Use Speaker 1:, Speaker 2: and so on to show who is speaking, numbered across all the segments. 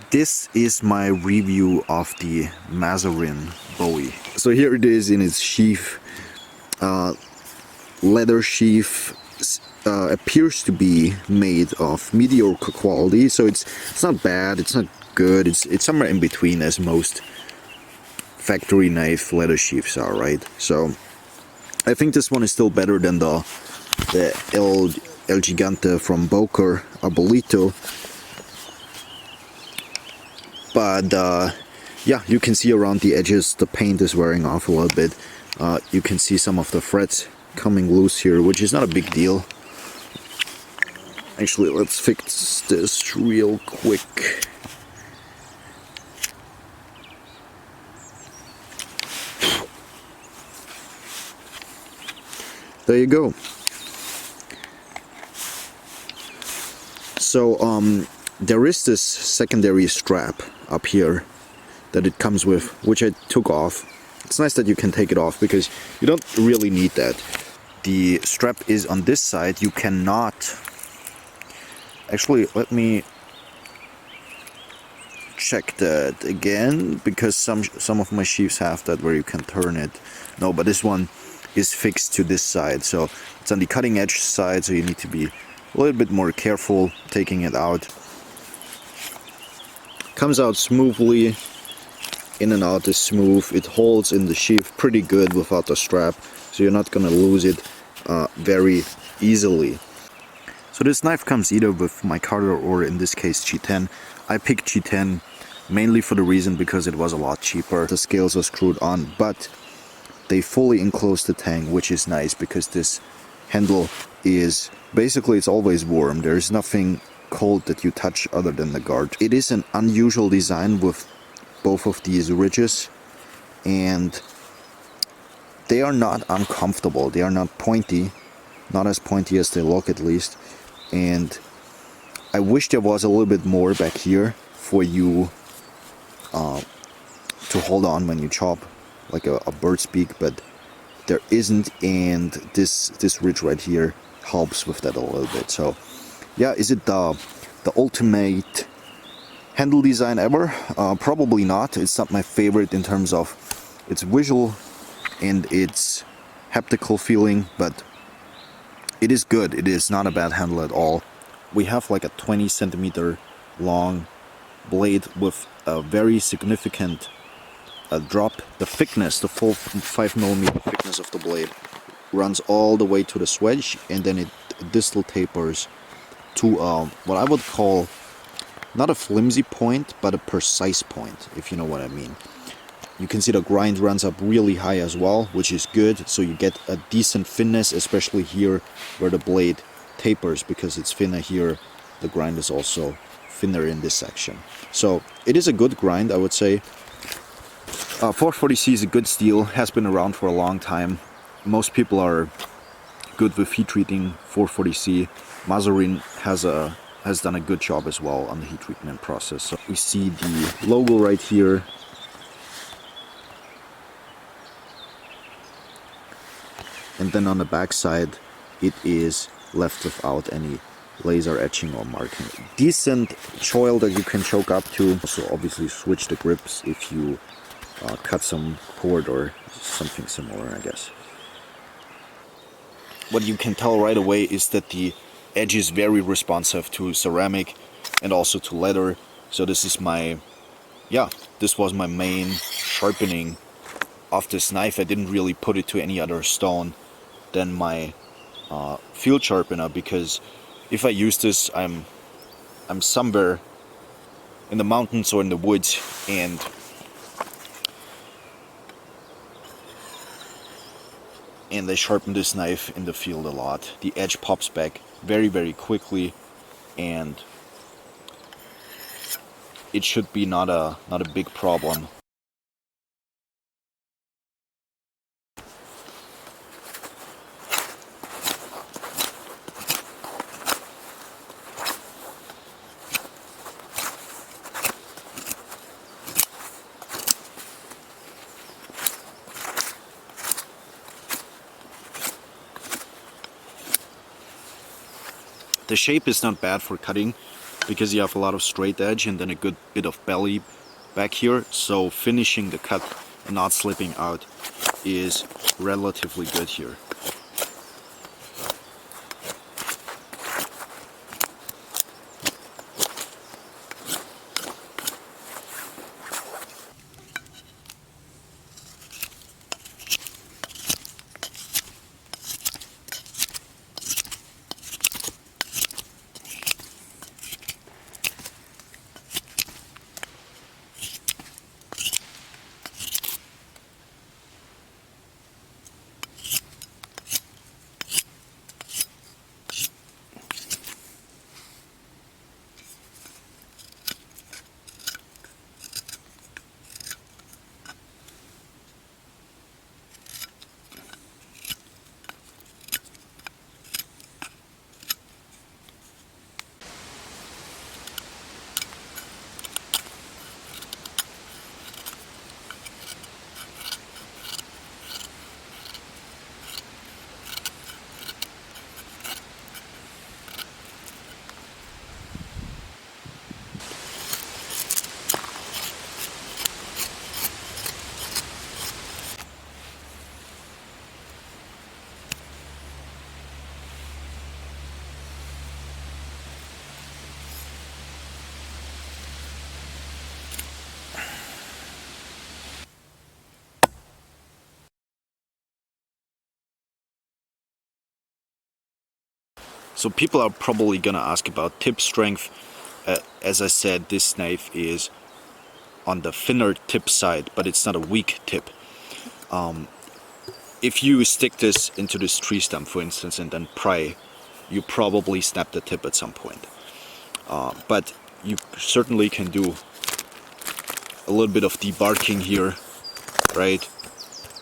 Speaker 1: This is my review of the Maserin Bowie. So here it is in its sheath. Leather sheath appears to be made of mediocre quality, so it's not bad, it's not good, it's somewhere in between, as most factory knife leather sheaths are, right? So I think this one is still better than the El Gigante from Boker Arbolito. But yeah, you can see around the edges the paint is wearing off a little bit. You can see some of the threads coming loose here, which is not a big deal. Actually, let's fix this real quick. There you go. So there is this secondary strap up here that it comes with, which I took off. It's nice that you can take it off because you don't really need that. The strap is on this side. You cannot... Actually, let me check that again, because some of my sheaths have that where you can turn it. No, but this one is fixed to this side, so it's on the cutting edge side, so you need to be a little bit more careful taking it out. Comes out smoothly, in and out is smooth. It holds in the sheath pretty good without the strap, so you're not gonna lose it very easily. So this knife comes either with micarta or in this case G10. I picked G10 mainly for the reason because it was a lot cheaper. The scales are screwed on, but they fully enclose the tang, which is nice because this handle is basically, it's always warm. There's nothing cold that you touch other than the guard. It is an unusual design with both of these ridges, and they are not uncomfortable. They are not pointy, not as pointy as they look at least. And I wish there was a little bit more back here for you to hold on when you chop, like a bird's beak, but there isn't, and this ridge right here helps with that a little bit. So yeah, is it the ultimate handle design ever? Probably not. It's not my favorite in terms of its visual and its haptical feeling, but it is good. It is not a bad handle at all. We have like a 20 centimeter long blade with a very significant drop. The thickness, the full 5mm thickness of the blade runs all the way to the swedge, and then it distal tapers to what I would call not a flimsy point, but a precise point, if you know what I mean. You can see the grind runs up really high as well, which is good, so you get a decent thinness, especially here where the blade tapers, because it's thinner here. The grind is also thinner in this section. So it is a good grind, I would say. 440C is a good steel, has been around for a long time. Most people are good with heat treating 440C. Maserin has done a good job as well on the heat treatment process. So we see the logo right here. And then on the back side, it is left without any laser etching or marking. Decent choil that you can choke up to. Also obviously switch the grips if you cut some cord or something similar, I guess. What you can tell right away is that the edge is very responsive to ceramic and also to leather. So this is this was my main sharpening of this knife. I didn't really put it to any other stone than my field sharpener, because if I use this, I'm somewhere in the mountains or in the woods, and I sharpen this knife in the field a lot. The edge pops back very, very quickly, and it should be not a big problem. The shape is not bad for cutting. because you have a lot of straight edge and then a good bit of belly back here, so finishing the cut and not slipping out is relatively good here. So people are probably gonna ask about tip strength. As I said, this knife is on the thinner tip side, but it's not a weak tip. If you stick this into this tree stump, for instance, and then pry, you probably snap the tip at some point. But you certainly can do a little bit of debarking here, right?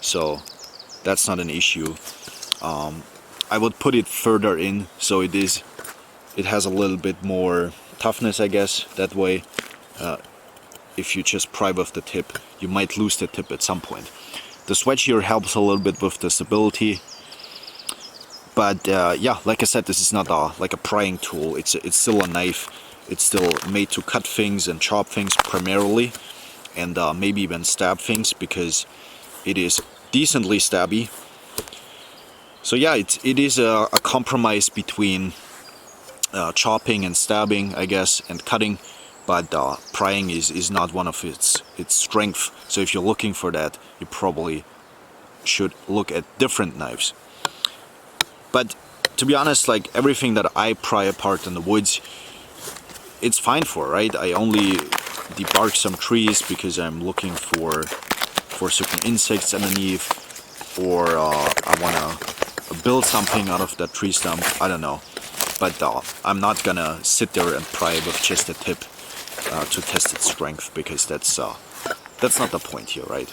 Speaker 1: So that's not an issue. I would put it further in, so it has a little bit more toughness, I guess, that way. If you just pry with the tip, you might lose the tip at some point. The swedge here helps a little bit with the stability, but yeah, like I said, this is not like a prying tool. It's still a knife. It's still made to cut things and chop things primarily, and maybe even stab things, because it is decently stabby. So yeah, it is a compromise between chopping and stabbing, I guess, and cutting, but prying is not one of its strengths. So if you're looking for that, you probably should look at different knives. But to be honest, like everything that I pry apart in the woods, it's fine for, right? I only debark some trees because I'm looking for certain insects underneath, or I want to build something out of that tree stump, I don't know. But I'm not gonna sit there and pry with just a tip to test its strength, because that's not the point here, right?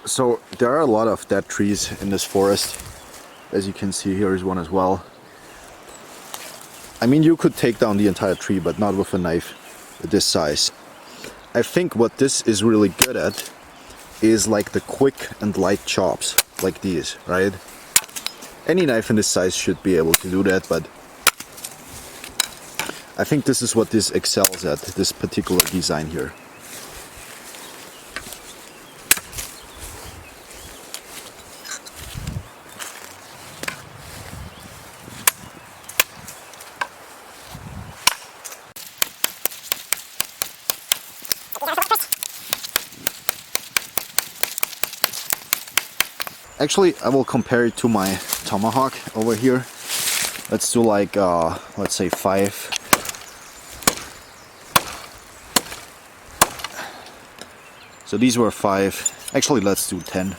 Speaker 1: So there are a lot of dead trees in this forest. As you can see, here is one as well. I mean, you could take down the entire tree, but not with a knife this size. I think what this is really good at is like the quick and light chops. like these, right? Any knife in this size should be able to do that, but I think this is what this excels at, this particular design here. Actually, I will compare it to my tomahawk over here. Let's do like, let's say 5. So these were 5. Actually, let's do 10.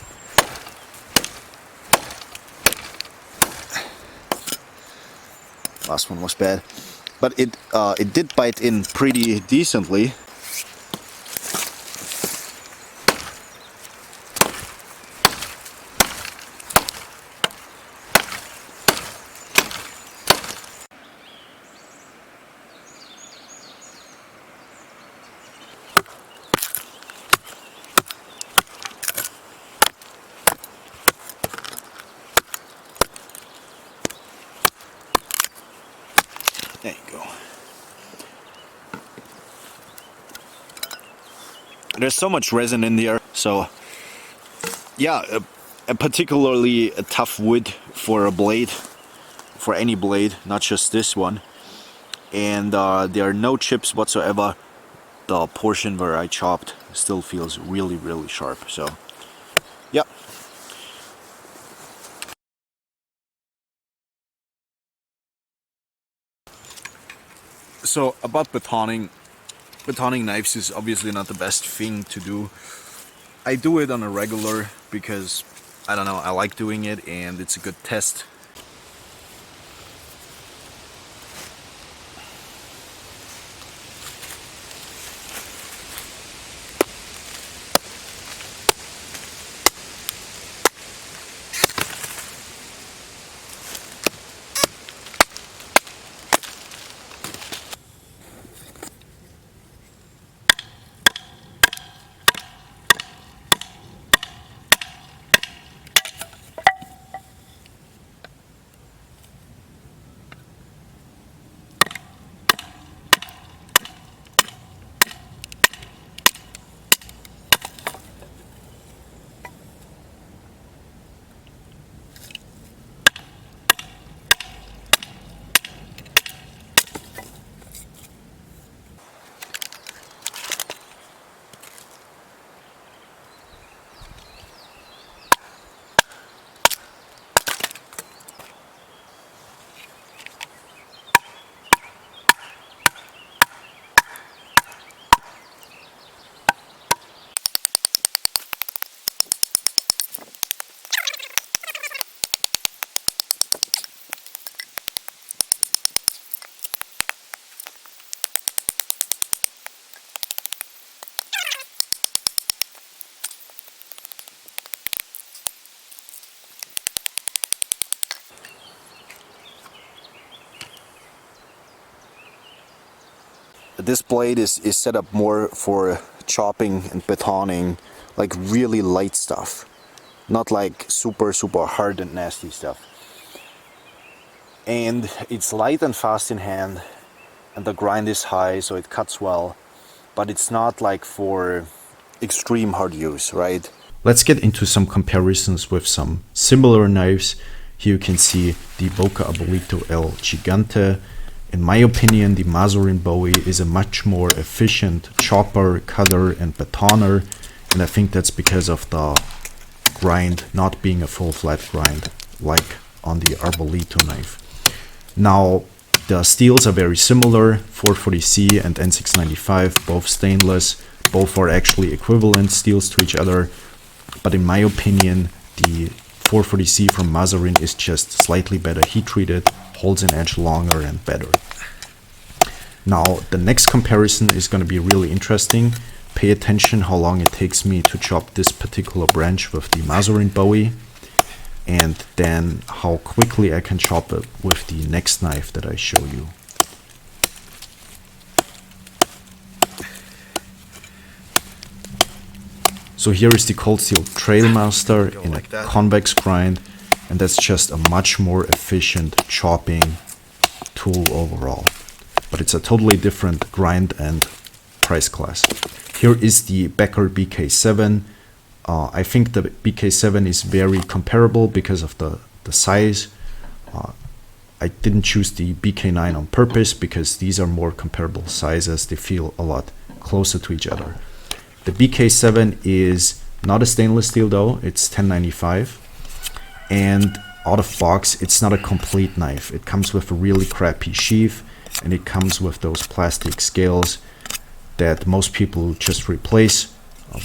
Speaker 1: Last one was bad, but it did bite in pretty decently. There you go. There's so much resin in there, so yeah, a particularly a tough wood for a blade, for any blade, not just this one. And there are no chips whatsoever. The portion where I chopped still feels really, really sharp. So yeah. So about batoning knives is obviously not the best thing to do. I do it on a regular because, I don't know, I like doing it and it's a good test. This blade is set up more for chopping and batoning, like really light stuff, not like super hard and nasty stuff. And it's light and fast in hand, and the grind is high, so it cuts well, but it's not like for extreme hard use, right?
Speaker 2: Let's get into some comparisons with some similar knives. Here you can see the Boca Abuelito El Gigante. In my opinion, the Maserin Bowie is a much more efficient chopper, cutter, and batoner, and I think that's because of the grind not being a full flat grind like on the Arbolito knife. Now, the steels are very similar, 440C and N695, both stainless, both are actually equivalent steels to each other, but in my opinion, the 440C from Maserin is just slightly better heat treated, holds an edge longer and better. Now, the next comparison is going to be really interesting. Pay attention how long it takes me to chop this particular branch with the Maserin Bowie, and then how quickly I can chop it with the next knife that I show you. So here is the Cold Steel Trailmaster in a convex grind, and that's just a much more efficient chopping tool overall. But it's a totally different grind and price class. Here is the Becker BK7. I think the BK7 is very comparable because of the size. I didn't choose the BK9 on purpose because these are more comparable sizes. They feel a lot closer to each other. The BK7 is not a stainless steel though, it's 1095. And out of box, it's not a complete knife. It comes with a really crappy sheath, and it comes with those plastic scales that most people just replace,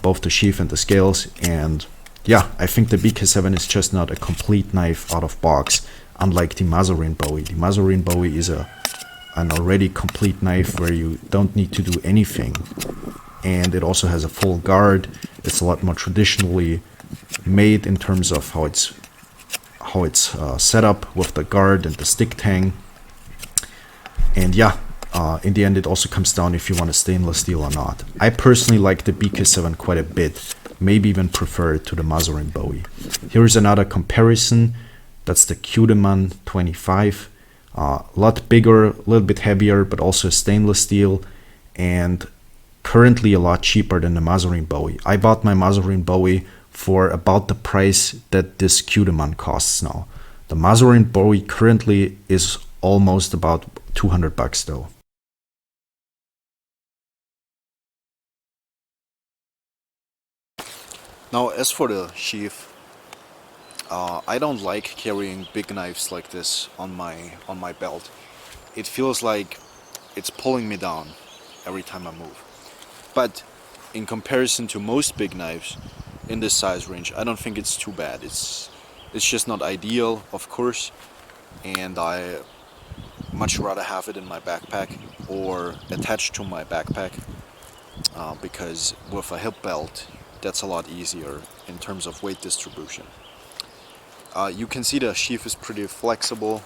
Speaker 2: both the sheath and the scales. And yeah, I think the BK7 is just not a complete knife out of box, unlike the Maserin Bowie. The Maserin Bowie is an already complete knife where you don't need to do anything. And it also has a full guard. It's a lot more traditionally made in terms of how it's set up with the guard and the stick tang. And yeah, in the end it also comes down if you want a stainless steel or not. I personally like the BK7 quite a bit, maybe even prefer it to the Maserin Bowie. Here's another comparison. That's the Cudeman 25. A lot bigger, a little bit heavier, but also stainless steel, and currently a lot cheaper than the Maserin Bowie. I bought my Maserin Bowie for about the price that this Cudeman costs now. The Maserin Bowie currently is almost about $200 though.
Speaker 1: Now, as for the sheath, I don't like carrying big knives like this on my belt. It feels like it's pulling me down every time I move. But in comparison to most big knives in this size range, I don't think it's too bad. It's just not ideal, of course, and I much rather have it in my backpack or attached to my backpack, because with a hip belt, that's a lot easier in terms of weight distribution. You can see the sheath is pretty flexible,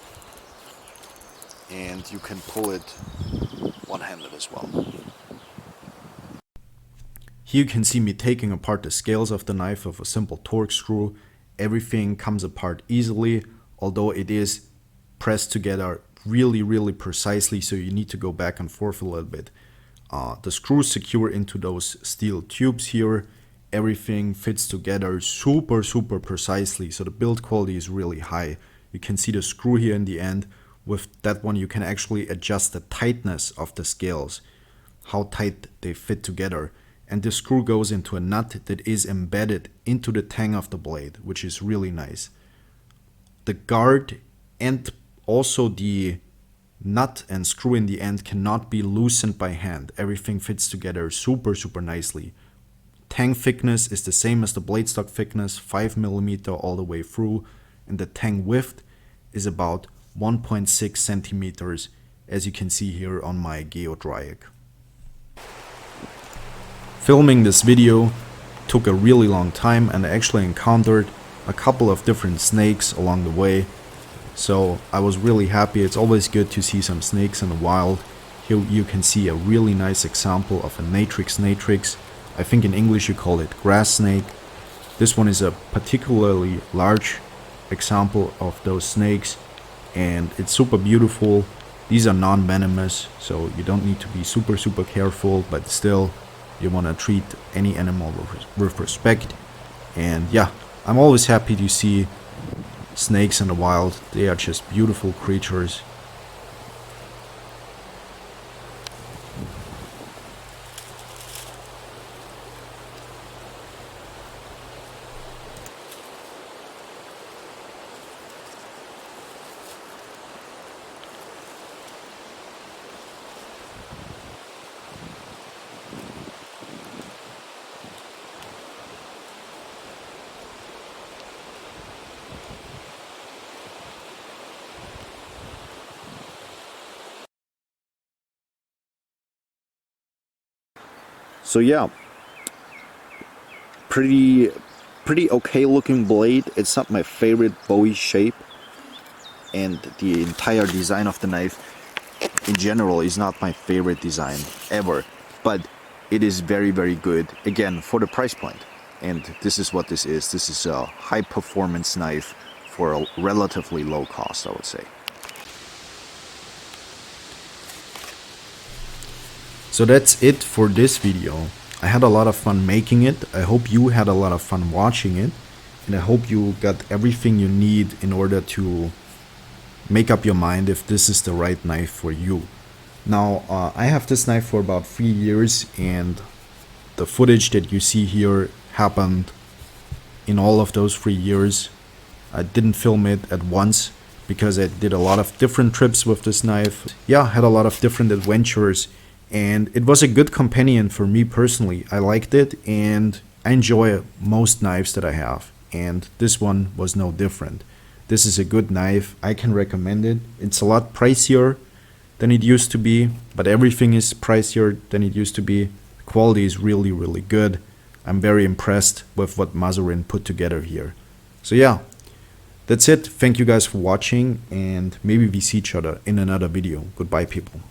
Speaker 1: and you can pull it one-handed as well.
Speaker 2: Here you can see me taking apart the scales of the knife with a simple torque screw. Everything comes apart easily, although it is pressed together really precisely, so you need to go back and forth a little bit. The screws secure into those steel tubes here. Everything fits together super precisely, so the build quality is really high. You can see the screw here in the end. With that one you can actually adjust the tightness of the scales, how tight they fit together. And the screw goes into a nut that is embedded into the tang of the blade, which is really nice. The guard and also the nut and screw in the end cannot be loosened by hand. Everything fits together super nicely. Tang thickness is the same as the blade stock thickness, 5mm all the way through, and the tang width is about 1.6 centimeters, as you can see here on my geodryac. Filming this video took a really long time, and I actually encountered a couple of different snakes along the way, so I was really happy. It's always good to see some snakes in the wild. Here you can see a really nice example of a natrix. I think in English you call it grass snake. This one is a particularly large example of those snakes, and it's super beautiful. These are non-venomous, so you don't need to be super careful, but still you want to treat any animal with respect. And yeah, I'm always happy to see snakes in the wild. They are just beautiful creatures.
Speaker 1: So yeah, pretty okay looking blade. It's not my favorite Bowie shape, and the entire design of the knife in general is not my favorite design ever, but it is very good, again, for the price point. And this is what this is. This is a high performance knife for a relatively low cost, I would say.
Speaker 2: So that's it for this video. I had a lot of fun making it. I hope you had a lot of fun watching it. And I hope you got everything you need in order to make up your mind if this is the right knife for you. Now, I have this knife for about 3 years, and the footage that you see here happened in all of those 3 years. I didn't film it at once because I did a lot of different trips with this knife. Yeah, had a lot of different adventures, and it was a good companion for me personally. I liked it, and I enjoy most knives that I have, and this one was no different. This is a good knife. I can recommend it. It's a lot pricier than it used to be, but everything is pricier than it used to be. The quality is really, really good. I'm very impressed with what Maserin put together here. So yeah, that's it. Thank you guys for watching, and maybe we see each other in another video. Goodbye, people.